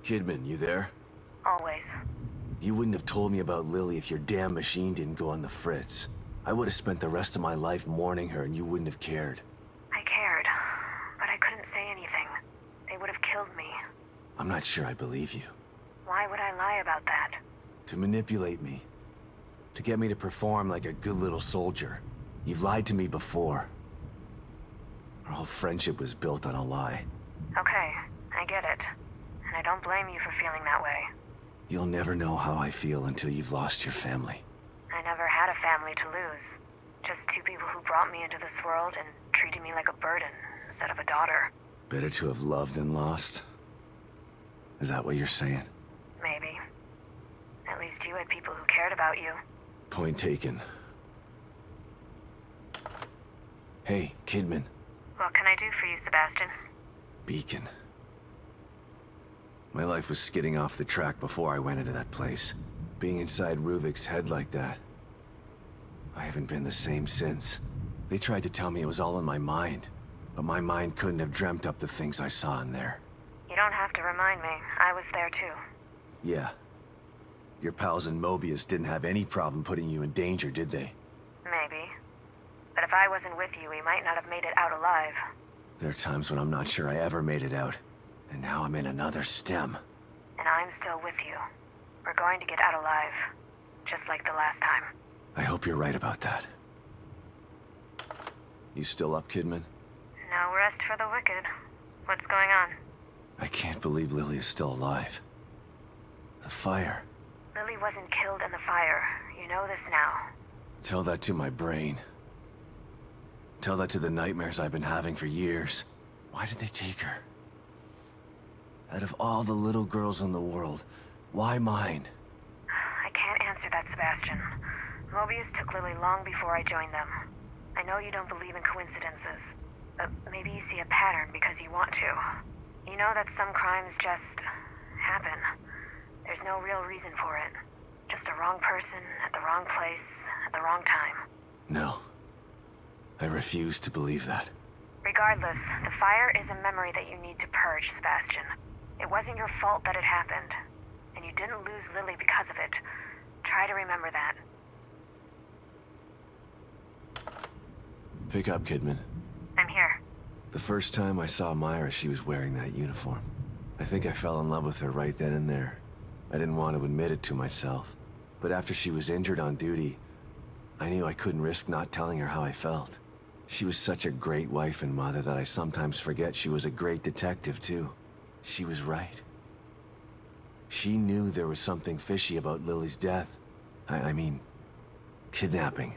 Kidman, you there? Always. You wouldn't have told me about Lily if your damn machine didn't go on the fritz. I would have spent the rest of my life mourning her and you wouldn't have cared. I cared, but I couldn't say anything. They would have killed me. I'm not sure I believe you. Why would I lie about that? To manipulate me. To get me to perform like a good little soldier. You've lied to me before. Our whole friendship was built on a lie. Okay, I get it. And I don't blame you for feeling that way. You'll never know how I feel until you've lost your family. I never had a family to lose. Just two people who brought me into this world and treated me like a burden instead of a daughter. Better to have loved and lost? Is that what you're saying? Maybe. At least you had people who cared about you. Point taken. Hey, Kidman. What can I do for you, Sebastian? Beacon. My life was skidding off the track before I went into that place. Being inside Ruvik's head like that. I haven't been the same since. They tried to tell me it was all in my mind, but my mind couldn't have dreamt up the things I saw in there. You don't have to remind me. I was there too. Yeah. Your pals in Mobius didn't have any problem putting you in danger, did they? Maybe. But if I wasn't with you, we might not have made it out alive. There are times when I'm not sure I ever made it out. And now I'm in another stem. And I'm still with you. We're going to get out alive. Just like the last time. I hope you're right about that. You still up, Kidman? No rest for the wicked. What's going on? I can't believe Lily is still alive. The fire. Lily wasn't killed in the fire. You know this now. Tell that to my brain. Tell that to the nightmares I've been having for years. Why did they take her? Out of all the little girls in the world, why mine? I can't answer that, Sebastian. Mobius took Lily long before I joined them. I know you don't believe in coincidences, but maybe you see a pattern because you want to. You know that some crimes just happen. There's no real reason for it. Just a wrong person at the wrong place at the wrong time. No. I refuse to believe that. Regardless, the fire is a memory that you need to purge, Sebastian. It wasn't your fault that it happened, and you didn't lose Lily because of it. Try to remember that. Pick up, Kidman. I'm here. The first time I saw Myra, she was wearing that uniform. I think I fell in love with her right then and there. I didn't want to admit it to myself. But after she was injured on duty, I knew I couldn't risk not telling her how I felt. She was such a great wife and mother that I sometimes forget she was a great detective, too. She was right. She knew there was something fishy about Lily's death. I mean, kidnapping.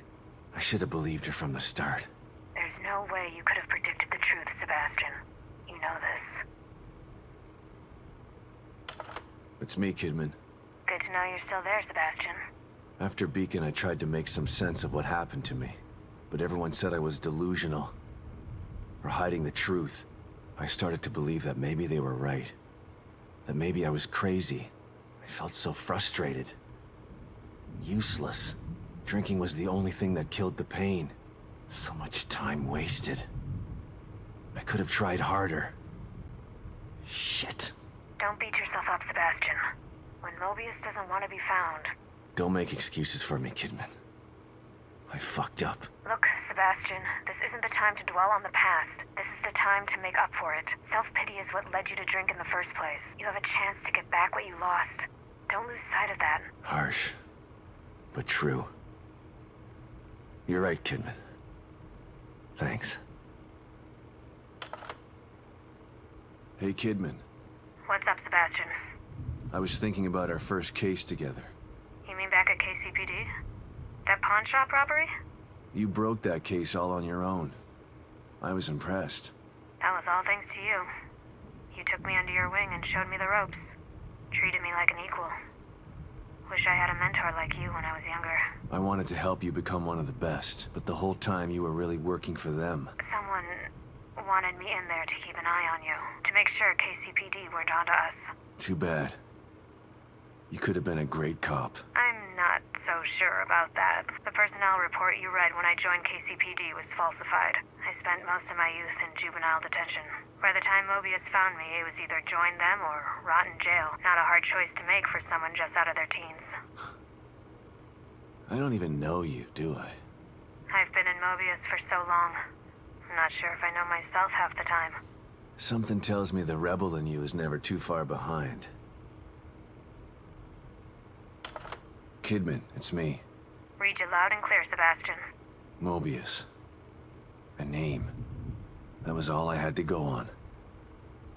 I should have believed her from the start. There's no way you could have predicted the truth, Sebastian. You know this. It's me, Kidman. Good to know you're still there, Sebastian. After Beacon, I tried to make some sense of what happened to me. But everyone said I was delusional. Or hiding the truth. I started to believe that maybe they were right. That maybe I was crazy. I felt so frustrated. Useless. Drinking was the only thing that killed the pain. So much time wasted. I could have tried harder. Shit. Don't beat yourself up, Sebastian. When Mobius doesn't want to be found... Don't make excuses for me, Kidman. I fucked up. Look, Sebastian, this isn't the time to dwell on the past. This is the time to make up for it. Self-pity is what led you to drink in the first place. You have a chance to get back what you lost. Don't lose sight of that. Harsh, but true. You're right, Kidman. Thanks. Hey, Kidman. What's up, Sebastian? I was thinking about our first case together. You mean back at KCPD? That pawn shop robbery? You broke that case all on your own. I was impressed. That was all thanks to you. You took me under your wing and showed me the ropes. Treated me like an equal. Wish I had a mentor like you when I was younger. I wanted to help you become one of the best, but the whole time you were really working for them. Someone wanted me in there to keep an eye on you, to make sure KCPD weren't onto us. Too bad. You could have been a great cop. I'm not so sure sure about that. The personnel report you read when I joined KCPD was falsified. I spent most of my youth in juvenile detention. By the time Mobius found me, it was either join them or rot in jail. Not a hard choice to make for someone just out of their teens. I don't even know you, do I? I've been in Mobius for so long. I'm not sure if I know myself half the time. Something tells me the rebel in you is never too far behind. Kidman, it's me. Read you loud and clear, Sebastian. Mobius. A name. That was all I had to go on.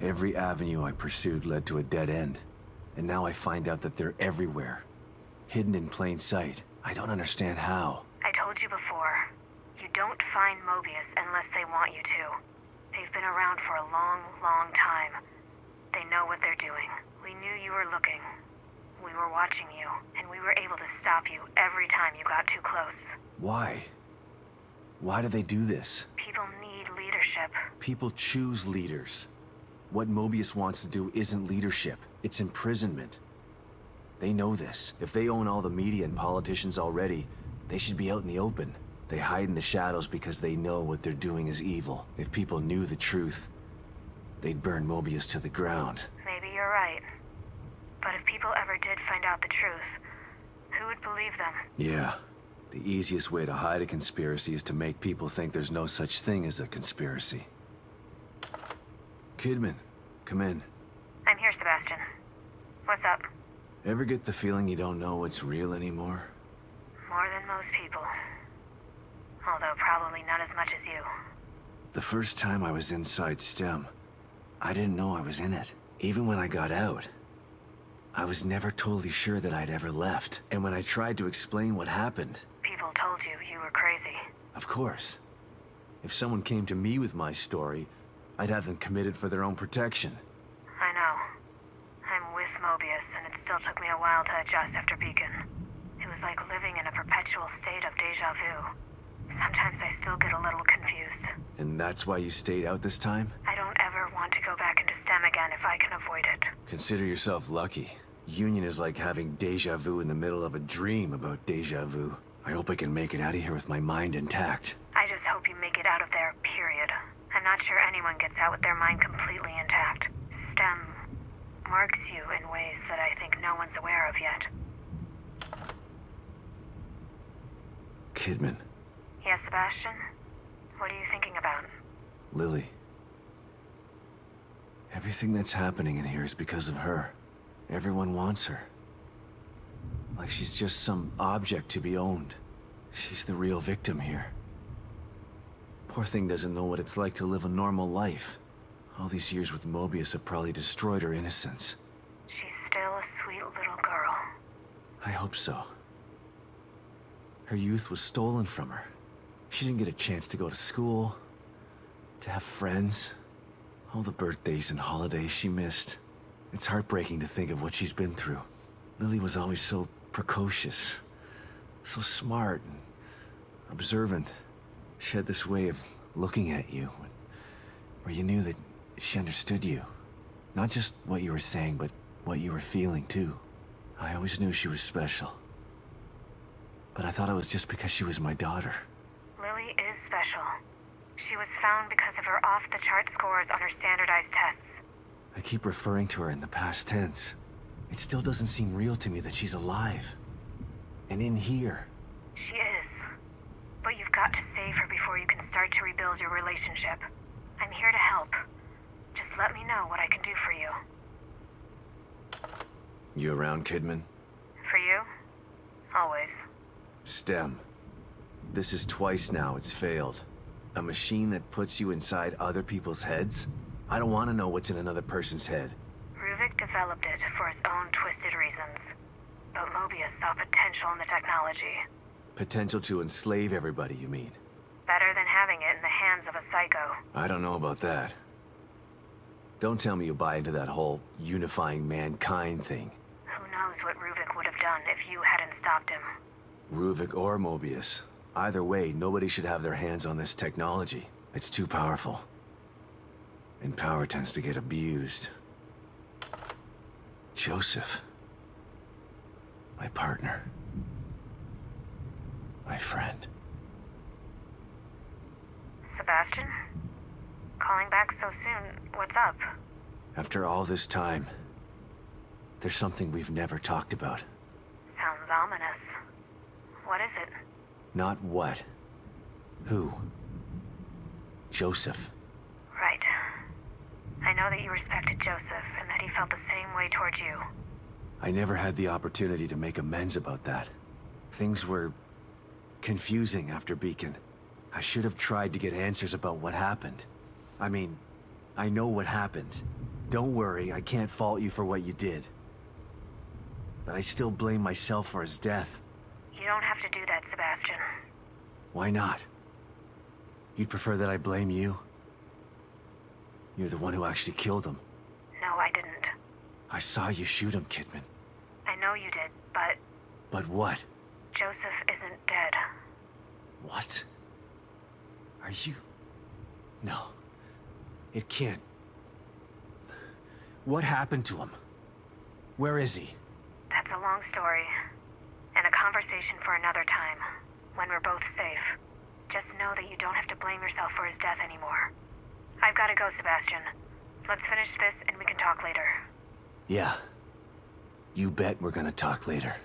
Every avenue I pursued led to a dead end. And now I find out that they're everywhere. Hidden in plain sight. I don't understand how. I told you before. You don't find Mobius unless they want you to. They've been around for a long, long time. They know what they're doing. We knew you were looking. We were watching you, and we were able to stop you every time you got too close. Why? Why do they do this? People need leadership. People choose leaders. What Mobius wants to do isn't leadership, it's imprisonment. They know this. If they own all the media and politicians already, they should be out in the open. They hide in the shadows because they know what they're doing is evil. If people knew the truth, they'd burn Mobius to the ground. Maybe you're right. But if people ever did find out the truth, who would believe them? Yeah. The easiest way to hide a conspiracy is to make people think there's no such thing as a conspiracy. Kidman, come in. I'm here, Sebastian. What's up? Ever get the feeling you don't know what's real anymore? More than most people. Although probably not as much as you. The first time I was inside STEM, I didn't know I was in it. Even when I got out, I was never totally sure that I'd ever left. And when I tried to explain what happened... People told you you were crazy. Of course. If someone came to me with my story, I'd have them committed for their own protection. I know. I'm with Mobius, and it still took me a while to adjust after Beacon. It was like living in a perpetual state of déjà vu. Sometimes I still get a little confused. And that's why you stayed out this time? I don't ever want to go back into STEM again if I can avoid it. Consider yourself lucky. Union is like having déjà vu in the middle of a dream about déjà vu. I hope I can make it out of here with my mind intact. I just hope you make it out of there, period. I'm not sure anyone gets out with their mind completely intact. STEM marks you in ways that I think no one's aware of yet. Kidman. Yes, Sebastian? What are you thinking about? Lily. Everything that's happening in here is because of her. Everyone wants her. Like she's just some object to be owned. She's the real victim here. Poor thing doesn't know what it's like to live a normal life. All these years with Mobius have probably destroyed her innocence. She's still a sweet little girl. I hope so. Her youth was stolen from her. She didn't get a chance to go to school, to have friends. All the birthdays and holidays she missed. It's heartbreaking to think of what she's been through. Lily was always so precocious, so smart and observant. She had this way of looking at you, where you knew that she understood you. Not just what you were saying, but what you were feeling too. I always knew she was special. But I thought it was just because she was my daughter. Lily is special. She was found because of her off-the-chart scores on her standardized tests. I keep referring to her in the past tense. It still doesn't seem real to me that she's alive. And in here. She is. But you've got to save her before you can start to rebuild your relationship. I'm here to help. Just let me know what I can do for you. You around, Kidman? For you? Always. STEM. This is twice now it's failed. A machine that puts you inside other people's heads? I don't want to know what's in another person's head. Ruvik developed it for his own twisted reasons. But Mobius saw potential in the technology. Potential to enslave everybody, you mean? Better than having it in the hands of a psycho. I don't know about that. Don't tell me you buy into that whole unifying mankind thing. Who knows what Ruvik would have done if you hadn't stopped him. Ruvik or Mobius. Either way, nobody should have their hands on this technology. It's too powerful. And power tends to get abused. Joseph. My partner. my friend. Sebastian? Calling back so soon. What's up? After all this time, there's something we've never talked about. Sounds ominous. What is it? Not what. Who? Joseph. Right. I know that you respected Joseph and that he felt the same way towards you. I never had the opportunity to make amends about that. Things were confusing after Beacon. I should have tried to get answers about what happened. I mean, I know what happened. Don't worry, I can't fault you for what you did. But I still blame myself for his death. You don't have to do that, Sebastian. Why not? You'd prefer that I blame you? You're the one who actually killed him. No, I didn't. I saw you shoot him, Kidman. I know you did, but But what? Joseph isn't dead. What? Are you... No. It can't. What happened to him? Where is he? That's a long story, and a conversation for another time, when we're both safe. Just know that you don't have to blame yourself for his death anymore. I've got to go, Sebastian. Let's finish this and we can talk later. Yeah. You bet we're gonna talk later.